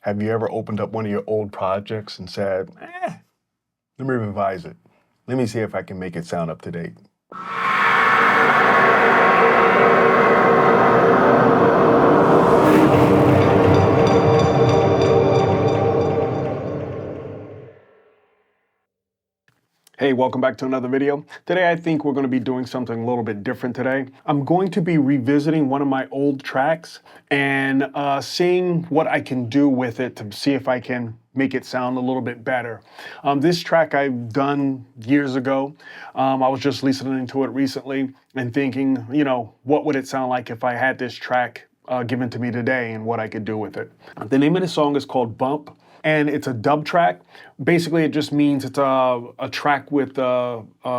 Have you ever opened up one of your old projects and said, let me revise it. Let me see if I can make it sound up to date. Hey, welcome back to another video. Today I think we're going to be doing something a little bit different today. I'm going to be revisiting one of my old tracks and seeing what I can do with it to see if I can make it sound a little bit better. This track I've done years ago. I was just listening to it recently and thinking, you know, what would it sound like if I had this track given to me today and what I could do with it. The name of the song is called Bump. And it's a dub track. Basically, it just means it's a track with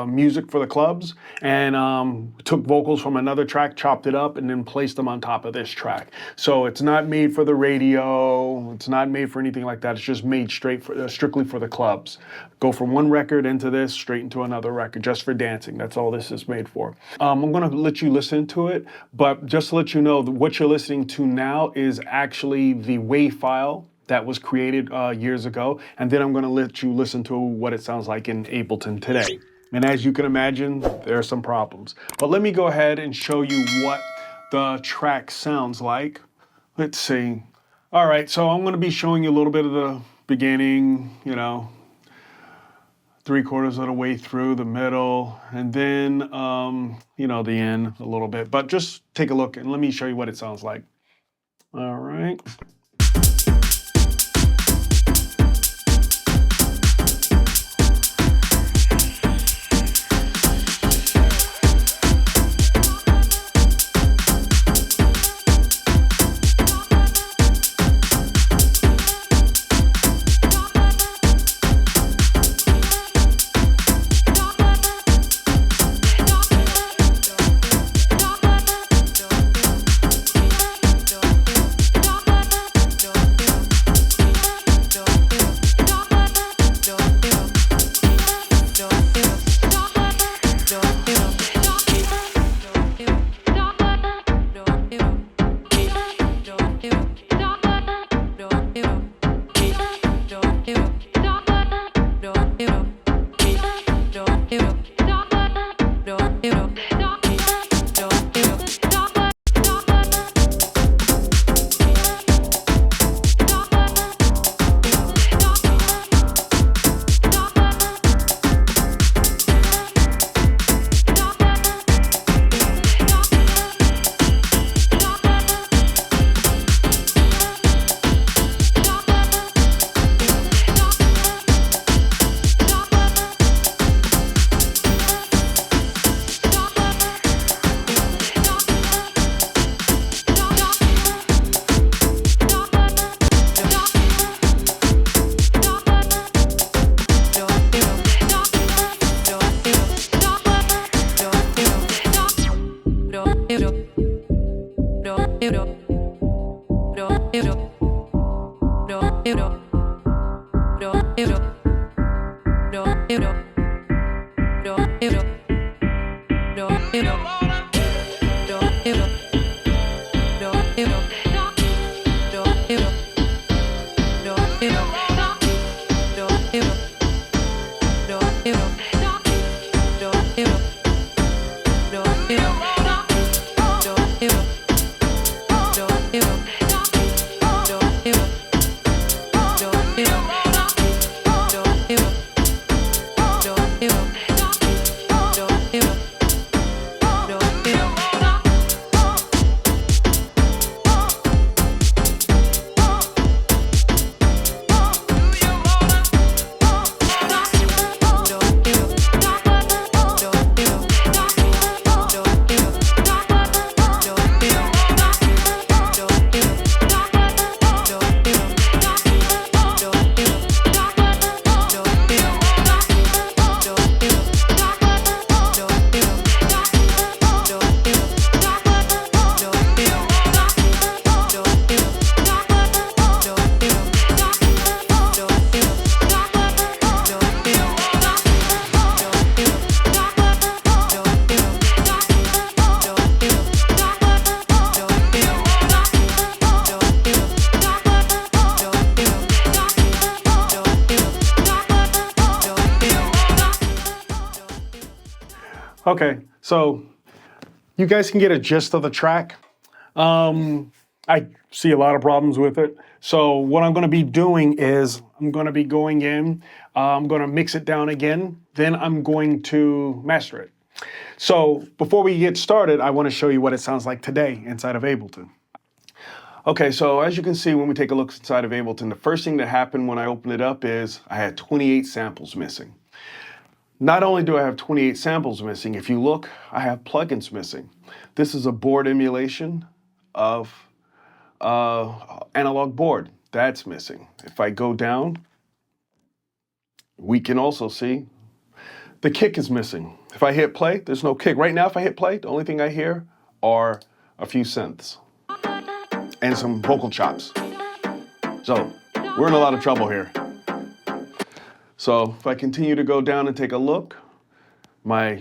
music for the clubs, and took vocals from another track, chopped it up, and then placed them on top of this track. So it's not made for the radio. It's not made for anything like that. It's just made strictly for the clubs. Go from one record into this, straight into another record, just for dancing. That's all this is made for. I'm going to let you listen to it, but just to let you know, what you're listening to now is actually the WAV file that was created years ago, and then I'm going to let you listen to what it sounds like in Ableton today. And as you can imagine, there are some problems. But let me go ahead and show you what the track sounds like. Let's see. All right, so I'm going to be showing you a little bit of the beginning, you know, 3/4 of the way through, the middle, and then, you know, the end a little bit. But just take a look and let me show you what it sounds like. All right. Okay, so you guys can get a gist of the track. I see a lot of problems with it. So what I'm going to be doing is I'm going to be going in, I'm going to mix it down again, then I'm going to master it. So before we get started, I want to show you what it sounds like today inside of Ableton. Okay, so as you can see, when we take a look inside of Ableton, the first thing that happened when I opened it up is I had 28 samples missing. Not only do I have 28 samples missing, if you look, I have plugins missing. This is a board emulation of analog board. That's missing. If I go down, we can also see the kick is missing. If I hit play, there's no kick. Right now, if I hit play, the only thing I hear are a few synths and some vocal chops. So we're in a lot of trouble here. So if I continue to go down and take a look, my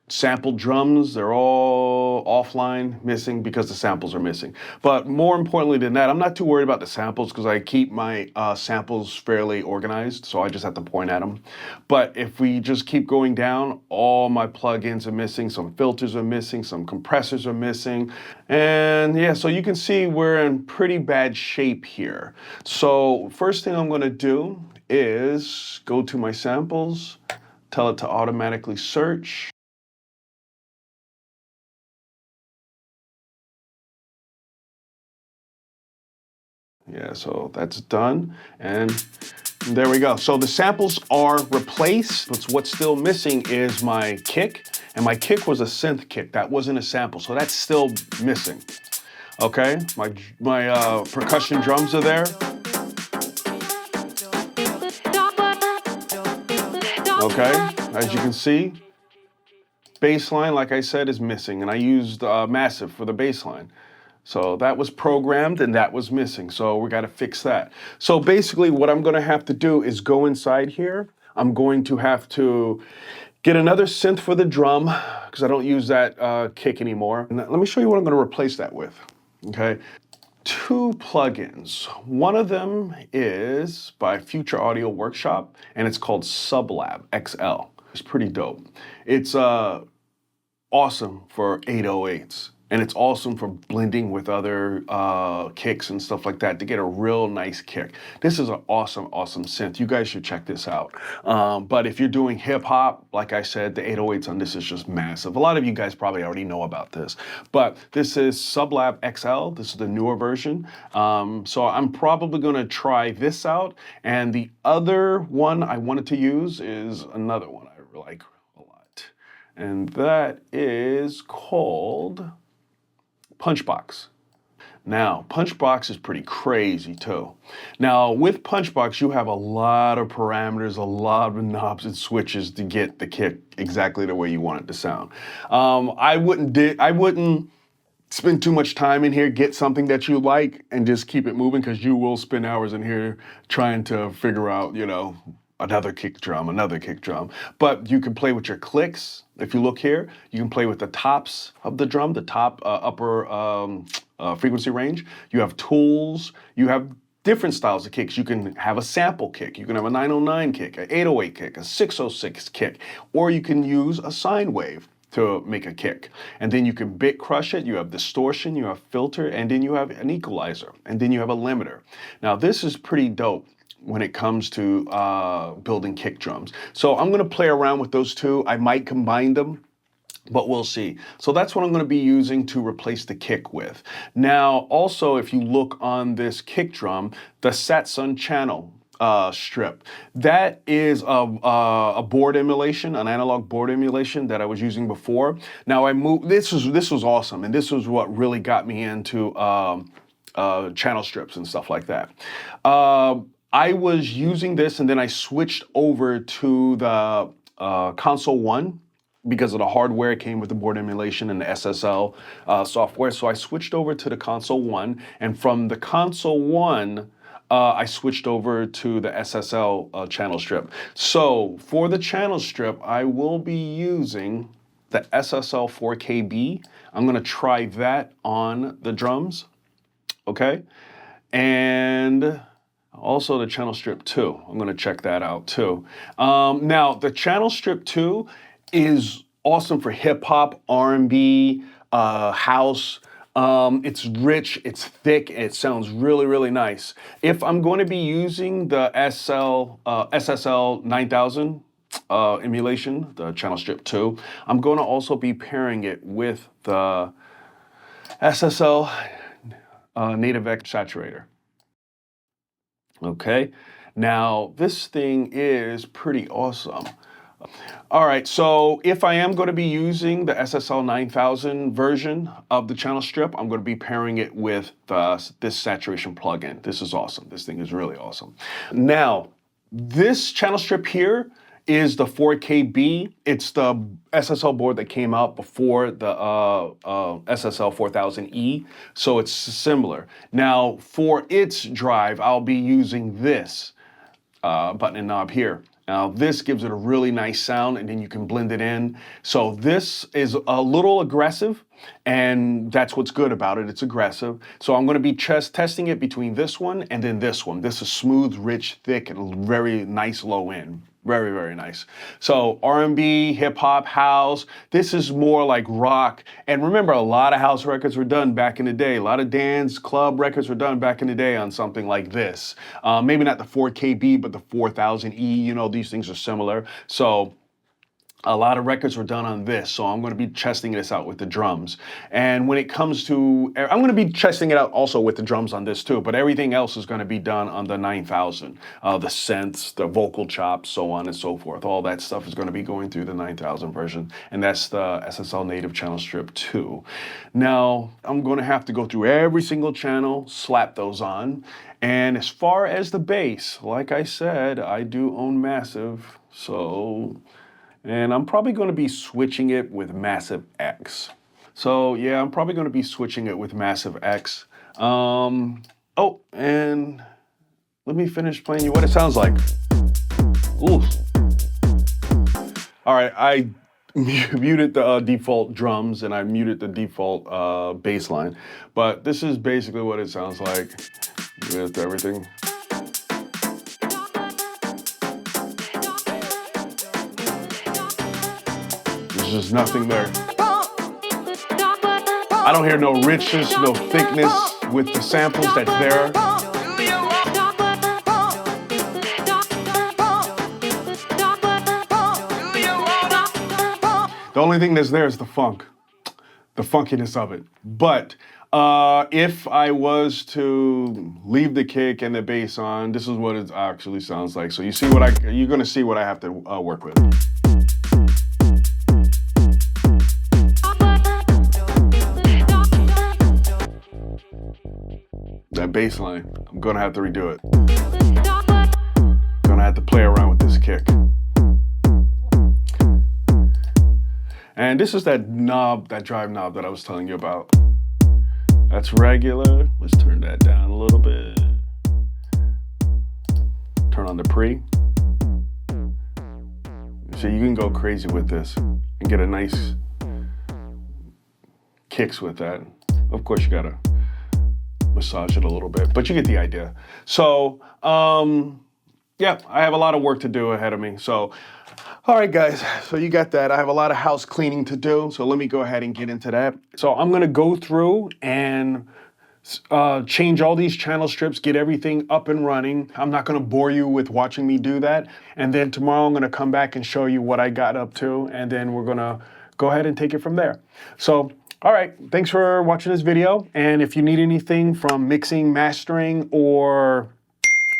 sampled drums, they're all offline, missing because the samples are missing. But more importantly than that, I'm not too worried about the samples because I keep my samples fairly organized, so I just have to point at them. But if we just keep going down, all my plugins are missing, some filters are missing, some compressors are missing. And yeah, so you can see we're in pretty bad shape here. So first thing I'm gonna do is go to my samples, tell it to automatically search. Yeah, so that's done, and there we go. So the samples are replaced, but what's still missing is my kick, and my kick was a synth kick. That wasn't a sample, so that's still missing. Okay, my percussion drums are there. Okay, as you can see, bass line, like I said, is missing, and I used Massive for the bass line. So that was programmed and that was missing. So we got to fix that. So basically what I'm going to have to do is go inside here. I'm going to have to get another synth for the drum because I don't use that kick anymore. And let me show you what I'm going to replace that with. Okay. 2 plugins. One of them is by Future Audio Workshop and it's called Sublab XL. It's pretty dope. It's awesome for 808s. And it's awesome for blending with other kicks and stuff like that to get a real nice kick. This is an awesome, awesome synth. You guys should check this out. But if you're doing hip hop, like I said, the 808s on this is just massive. A lot of you guys probably already know about this. But this is Sublab XL. This is the newer version. So I'm probably going to try this out. And the other one I wanted to use is another one I like a lot. And that is called Punchbox. Now, Punchbox is pretty crazy too. Now, with Punchbox, you have a lot of parameters, a lot of knobs and switches to get the kick exactly the way you want it to sound. I wouldn't spend too much time in here, get something that you like, and just keep it moving because you will spend hours in here trying to figure out, you know, another kick drum. But you can play with your clicks. If you look here, you can play with the tops of the drum, the top upper frequency range. You have tools. You have different styles of kicks. You can have a sample kick. You can have a 909 kick, an 808 kick, a 606 kick, or you can use a sine wave to make a kick. And then you can bit crush it. You have distortion, you have filter, and then you have an equalizer, and then you have a limiter. Now this is pretty dope when it comes to building kick drums. So I'm gonna play around with those two. I might combine them, but we'll see. So that's what I'm gonna be using to replace the kick with. Now, also, if you look on this kick drum, the Satsun channel strip, that is a board emulation, an analog board emulation that I was using before. Now I moved, this was awesome, and this was what really got me into channel strips and stuff like that. I was using this and then I switched over to the Console 1 because of the hardware. It came with the board emulation and the SSL software. So I switched over to the Console 1, and from the Console 1, I switched over to the SSL channel strip. So for the channel strip, I will be using the SSL 4KB. I'm gonna try that on the drums, okay? And also the channel strip 2. I'm gonna check that out too. Now the channel strip 2 is awesome for hip hop, R&B, house. It's rich, it's thick, and it sounds really, really nice. If I'm going to be using the SSL 9000 emulation, the Channel Strip 2, I'm going to also be pairing it with the SSL Native X Saturator. Okay, now this thing is pretty awesome. All right, so if I am going to be using the SSL 9000 version of the channel strip, I'm going to be pairing it with this saturation plugin. This is awesome. This thing is really awesome. Now, this channel strip here is the 4KB. It's the SSL board that came out before the SSL 4000E, so it's similar. Now, for its drive, I'll be using this button and knob here. Now this gives it a really nice sound, and then you can blend it in. So this is a little aggressive, and that's what's good about it. It's aggressive. So I'm going to be testing it between this one and then this one. This is smooth, rich, thick, and very nice low end. Very, very nice. So R&B, hip hop, house. This is more like rock. And remember, a lot of house records were done back in the day. A lot of dance club records were done back in the day on something like this. Maybe not the 4KB, but the 4000E. You know, these things are similar. So a lot of records were done on this, so I'm going to be testing this out with the drums. And when it comes to, I'm going to be testing it out also with the drums on this too, but everything else is going to be done on the 9000. The synths, the vocal chops, so on and so forth. All that stuff is going to be going through the 9000 version, and that's the SSL Native Channel Strip 2. Now, I'm going to have to go through every single channel, slap those on. And as far as the bass, like I said, I do own Massive, so... And I'm probably going to be switching it with Massive X. So yeah, I'm probably going to be switching it with Massive X. Oh, and let me finish playing you what it sounds like. Ooh. All right, I muted the default drums and I muted the default bass line. But this is basically what it sounds like with everything. There's nothing there. I don't hear no richness, no thickness with the samples that's there. The only thing that's there is the funk, the funkiness of it. But if I was to leave the kick and the bass on, this is what it actually sounds like. So you see what you're gonna see what I have to work with. That bass line, I'm gonna have to redo it. Gonna have to play around with this kick. And this is that knob, that drive knob that I was telling you about. That's regular. Let's turn that down a little bit. Turn on the pre. So you can go crazy with this and get a nice kicks with that. Of course, you gotta massage it a little bit, but you get the idea. So, yeah, I have a lot of work to do ahead of me. So, all right, guys, so you got that. I have a lot of house cleaning to do, so let me go ahead and get into that. So I'm gonna go through and change all these channel strips, get everything up and running. I'm not gonna bore you with watching me do that. And then tomorrow I'm gonna come back and show you what I got up to, and then we're gonna go ahead and take it from there. So, all right, thanks for watching this video. And if you need anything from mixing, mastering, or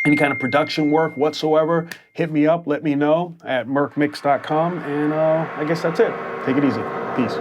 any kind of production work whatsoever, hit me up, let me know at mercmix.com. And I guess that's it. Take it easy. Peace.